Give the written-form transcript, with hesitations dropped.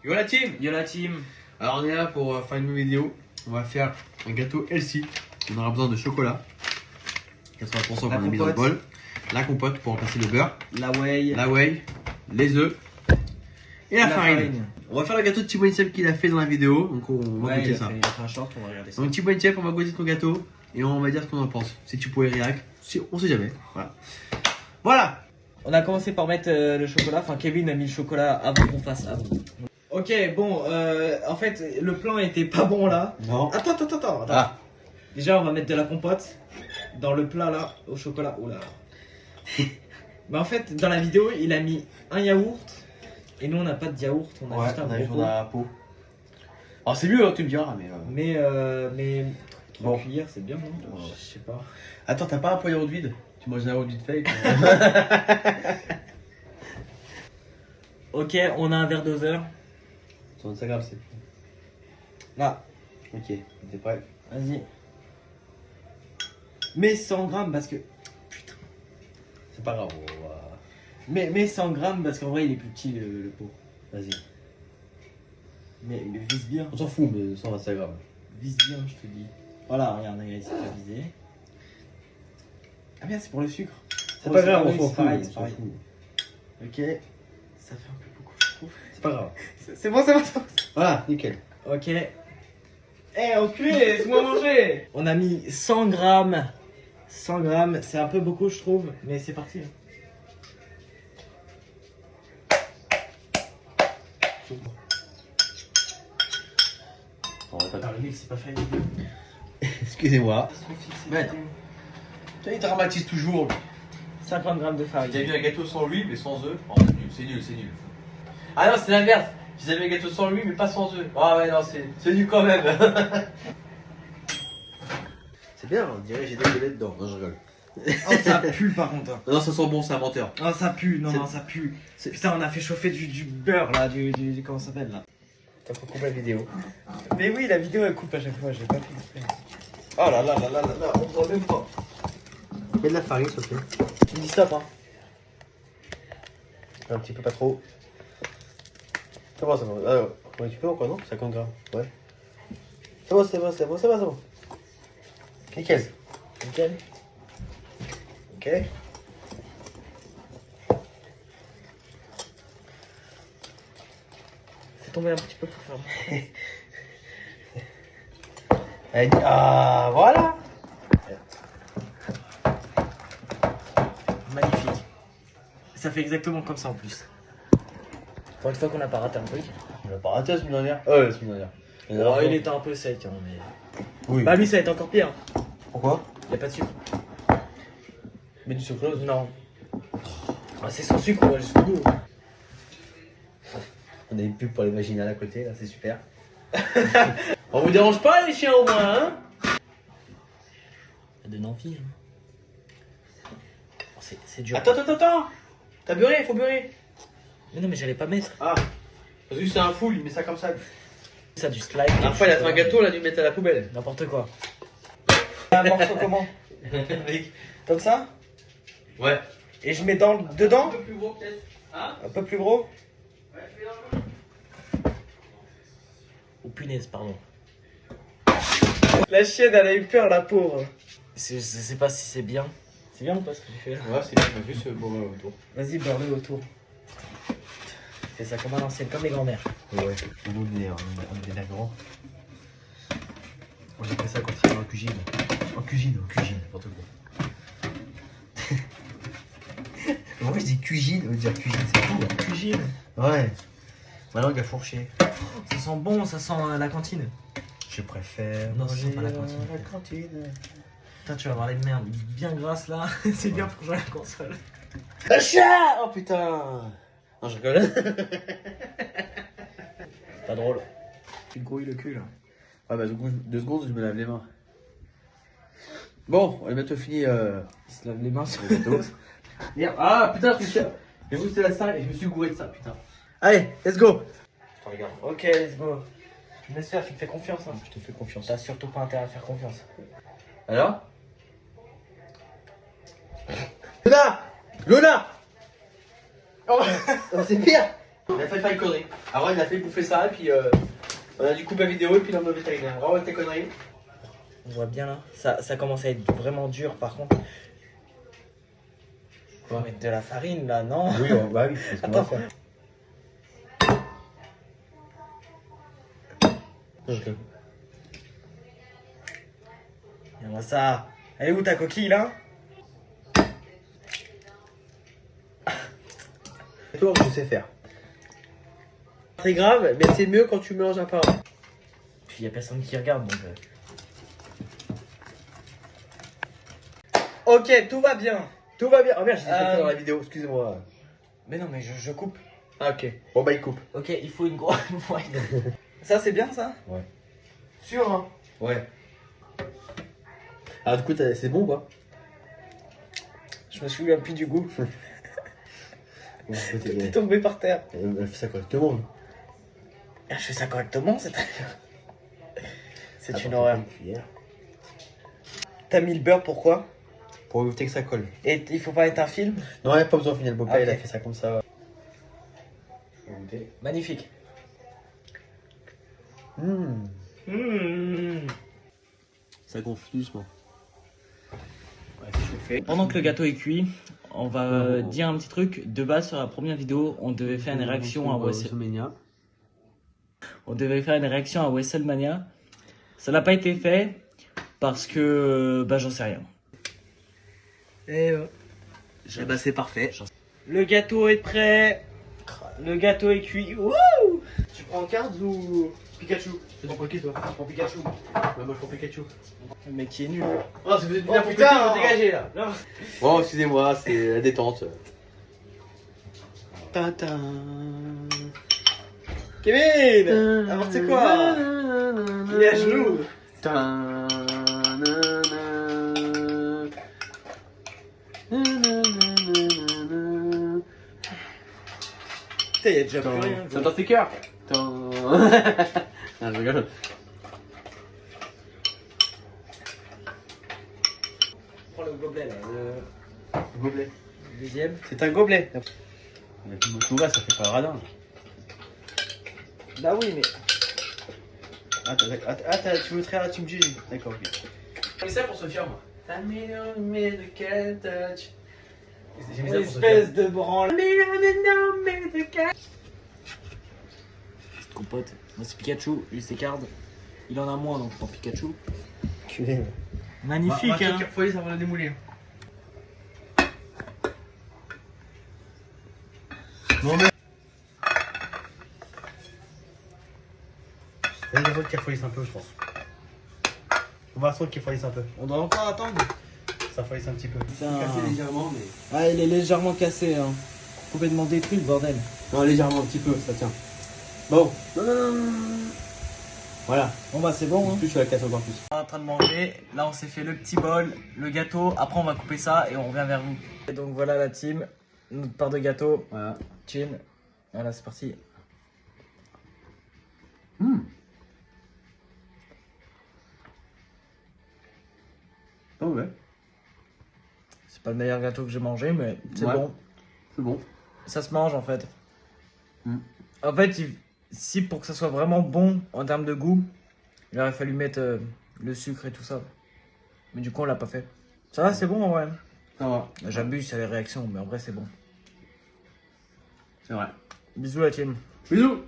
Yo la team! Yo la team. Alors on est là pour faire une vidéo. On va faire un gâteau healthy. On aura besoin de chocolat. 80% qu'on a mis dans le bol. La compote pour remplacer le beurre. La whey. La whey. Les œufs. Et la farine. On va faire le gâteau de Thibaut Inchep qu'il a fait dans la vidéo. Donc on va goûter ça. Il a fait un short, on va regarder ça. Donc Thibaut Inchep, on va goûter ton gâteau. Et on va dire ce qu'on en pense. Si tu pouvais réac. Si, on sait jamais. Voilà. On a commencé par mettre le chocolat. Enfin, Kevin a mis le chocolat avant qu'on fasse avant. Ok, bon, en fait, le plan était pas bon là. Non. Attends. Ah. Déjà, on va mettre de la compote dans le plat là, au chocolat. Oula. Mais en fait, dans la vidéo, il a mis un yaourt. Et nous, on n'a pas de yaourt. On a juste un gros pot. la peau. Alors c'est mieux, hein, tu me diras. Mais, Mais 3 Bon. cuillères, c'est bien, non? Ouais. Je sais pas. Attends, t'as pas un pot yaourt vide? Tu manges un yaourt vide fait. Ok, on a un verre doseur. 65 grammes, c'est. Là, Ok, t'es prêt? vas-y. Mets 100 grammes parce que. Putain. C'est pas grave, on va. Mets 100 grammes parce qu'en vrai, il est plus petit le pot. Vas-y. Mais vise bien. On s'en fout, mais 125 grammes. Vise bien, je te dis. Voilà, regarde, c'est pas visé. Ah merde, c'est pour le sucre. C'est pas grave, oui, on s'en c'est fout. pareil, On c'est s'en pareil. fout. Ok. Ça fait un peu beaucoup, je trouve. C'est pas grave. C'est bon. Voilà, nickel. Ok. Eh, enculé, laisse-moi manger. On a mis 100 grammes. 100 grammes, c'est un peu beaucoup, je trouve. Mais c'est parti. On va pas... Ah, le mec, c'est pas fait. Excusez-moi. Mec, il dramatise toujours. 50 grammes de farine. J'avais vu un gâteau sans huile mais sans œufs. Oh, c'est nul. Ah non, c'est l'inverse. J'avais un gâteau sans huile mais pas sans œufs. Ah ouais, non, c'est nul quand même. C'est bien, on dirait que j'ai décollé dedans. Non, je rigole. Oh, ça pue par contre. Non, ça sent bon, c'est un menteur. Oh, ça pue, non, ça pue. Putain, on a fait chauffer du beurre là, comment ça s'appelle là? T'as pas coupé la vidéo. Mais oui, la vidéo elle coupe à chaque fois, j'ai pas fait exprès. Oh là là, on voit même pas. Mets de la farine, s'il te plaît. Tu me dis stop, hein. Un petit peu pas trop. Ça va. Ah, ouais, tu peux encore, non? 50 grammes. Ouais. C'est bon. Nickel. Nickel. Ok. Fais tomber un petit peu pour faire. Ah, voilà. Magnifique. Ça fait exactement comme ça en plus. Pour une fois qu'on n'a pas raté un truc. On l'a pas raté la semaine dernière. La semaine dernière. Oh, il était un peu sec, hein, mais. Oui. Bah, lui, ça va être encore pire. Pourquoi? Y a pas de sucre. Mais du sucrose? Non. Ah, c'est sans sucre, on va jusqu'au bout. On a une pub pour les vaginales à côté, là, c'est super. On vous dérange pas, les chiens, au moins, hein? Ça donne envie, hein. Oh, c'est dur. Attends. T'as beurré, faut beurrer. Mais non, mais j'allais pas mettre. Ah. Parce que c'est un full, il met ça comme ça. Ça du slime. La fois, il a fait un gâteau, là, dû mettre à la poubelle. N'importe quoi. Un morceau comment? Comme ça? Ouais. Et je mets dedans? Un peu plus gros, peut-être. Hein? Un peu plus gros? Ouais, je fais un peu. Oh punaise, pardon. La chienne, elle a eu peur, la pauvre. Je sais pas si c'est bien. C'est bien ou pas ce que tu fais là? Ouais, c'est bien, juste beurrer autour. Vas-y, beurre-le autour. Fais ça comme à l'ancienne, comme les grands-mères. Ouais, on est d'accord. Moi j'ai fait ça quand il en cuisine. En cuisine, n'importe quoi. Moi je dis cuisine, on veut dire cuisine, c'est cool. Cuisine. Ouais. Ma langue a fourché. Ça sent bon, ça sent la cantine. Je préfère. Non, ça sent manger pas la cantine. à la cantine. Putain, tu vas avoir les merdes bien grasses là. C'est bien pour jouer à la console. Un chat! Oh putain! Non, je rigole. Pas drôle. Tu te grouilles le cul là. Ouais, bah, 2 secondes, je me lave les mains. Bon, on est bientôt fini. Il se lave les mains sur le gâteau. Merde. Ah putain, j'ai boosté la salle et je me suis gouré de ça, putain. Allez, let's go. Je te regarde. Ok, let's go. Tu me laisses faire, tu me fais confiance. Hein. Je te fais confiance. T'as surtout pas intérêt à faire confiance. Alors? Luna! Oh, c'est pire! Il a fait faire une connerie. Avant, il a fait bouffer ça, et puis on a dû couper la vidéo, et puis l'emmener au vétérinaire. Vraiment, tes conneries. On voit bien là. Ça commence à être vraiment dur par contre. On va mettre de la farine là, non? Oui, bah oui, c'est ce qu'on va faire. Ok. Et on voit ça. Elle est où ta coquille là? Toi, je sais faire. Très grave, mais c'est mieux quand tu mélanges un par un. Puis il y a personne qui regarde donc. Ok, tout va bien. Tout va bien. Oh merde, j'ai fait ça dans la la vidéo, excusez-moi. Mais non, mais je coupe. Ah, ok. Bon, bah, il coupe. Ok, il faut une grosse. Ouais. Ça, c'est bien ça? Ouais. Sûr, hein? Ouais. Ah, du coup, c'est bon ou pas? Je me souviens plus du goût. Bon, T'es tombé par terre. elle fait ça correctement. Hein. Ah, je fais ça correctement, c'est très bien. C'est Attends, une horreur. une cuillère. T'as mis le beurre, pourquoi? Pour éviter que ça colle. Et il faut pas être un film? Non, il n'y a pas besoin de finir le beau plat, Ok. il a fait ça comme ça. Magnifique. Ça gonfle doucement. Ouais, c'est chauffé. Pendant que le gâteau est cuit, on va dire un petit truc. De base, sur la première vidéo, on devait faire une réaction à WrestleMania. On devait faire une réaction à WrestleMania. Ça n'a pas été fait parce que bah j'en sais rien. Eh bah c'est parfait. Le gâteau est prêt. Le gâteau est cuit. Wouh! Tu prends Cards ou Pikachu? Tu prends qui toi? Je prends Pikachu. Ouais, moi je prends Pikachu. Le mec qui est nul. Oh, si vous êtes Oh, bien putain, putain, hein. dégagez là. Bon, excusez-moi, c'est la détente. Kevin! Alors c'est quoi? Il est à genoux. Putain, y'a déjà plus rien. Ça dans tes cœurs. Non, je rigole. Prends le gobelet là. Gobelet. Le deuxième. C'est un gobelet. Tout va, ça fait pas radin. Bah oui, mais. Attends, tu veux traire là, tu me juges. D'accord, ok. J'ai mis ça pour Sophia, moi. T'as mis de quel touch? J'ai mis Une ça pour Sophia. espèce de branle. Petite compote. Moi c'est Pikachu, lui c'est Card. Il en a moins donc je prends Pikachu. Culé. Magnifique hein. Faut aller, ça va le démouler. Non, mais. Il y a des fois qu'il faut un peu, je pense. On va attendre qu'il faut un peu. On doit encore attendre. Ça faut un petit peu. Cassé légèrement, mais. Ah il est légèrement cassé hein. Complètement détruit le bordel. Non, légèrement, un petit peu, ça tient. Bon. Non. Voilà. Bon bah c'est bon hein. Plus, je vais la casser encore plus. On est en train de manger, là on s'est fait le petit bol, le gâteau, après on va couper ça et on revient vers vous. Et donc voilà la team, notre part de gâteau, Voilà. chin, voilà c'est parti. Oh, ouais. C'est pas le meilleur gâteau que j'ai mangé mais c'est Ouais. bon, C'est bon. ça se mange en fait. Mm. En fait, si pour que ça soit vraiment bon en termes de goût, il aurait fallu mettre le sucre et tout ça. Mais du coup on l'a pas fait. Ça va c'est bon en vrai. Ça va. J'abuse sur les réactions mais en vrai c'est bon. C'est vrai. Bisous la team. Bisous.